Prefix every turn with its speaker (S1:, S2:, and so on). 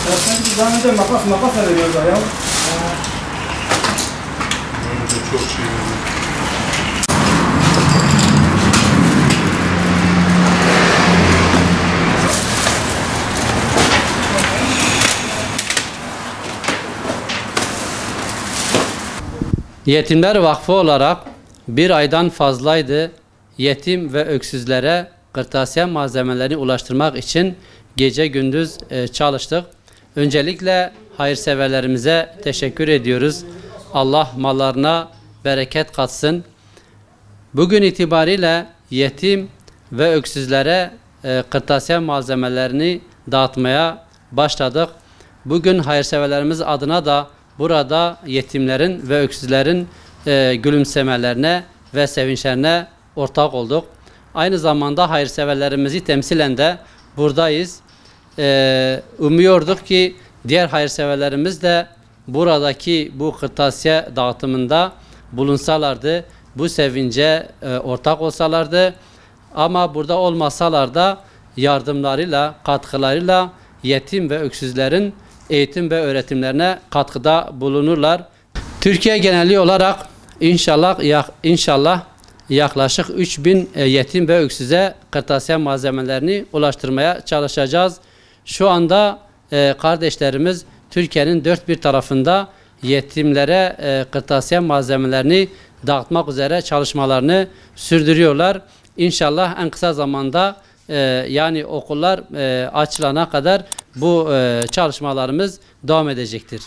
S1: Ya sanki daha önce makas veriyorlar ya.
S2: Önce çok şey veriyor.
S3: Yetimler Vakfı olarak bir aydan fazlaydı yetim ve öksüzlere kırtasiye malzemelerini ulaştırmak için gece gündüz çalıştık. Öncelikle hayırseverlerimize teşekkür ediyoruz. Allah mallarına bereket katsın. Bugün itibariyle yetim ve öksüzlere kırtasiye malzemelerini dağıtmaya başladık. Bugün hayırseverlerimiz adına da burada yetimlerin ve öksüzlerin gülümsemelerine ve sevinçlerine ortak olduk. Aynı zamanda hayırseverlerimizi temsilen de buradayız. Umuyorduk ki diğer hayırseverlerimiz de buradaki bu kırtasiye dağıtımında bulunsalardı, bu sevince ortak olsalardı. Ama burada olmasalar da yardımlarıyla, katkılarıyla yetim ve öksüzlerin eğitim ve öğretimlerine katkıda bulunurlar. Türkiye geneli olarak inşallah yaklaşık 3000 yetim ve öksüze kırtasiye malzemelerini ulaştırmaya çalışacağız. Şu anda kardeşlerimiz Türkiye'nin dört bir tarafında yetimlere kırtasiye malzemelerini dağıtmak üzere çalışmalarını sürdürüyorlar. İnşallah en kısa zamanda yani okullar açılana kadar bu çalışmalarımız devam edecektir.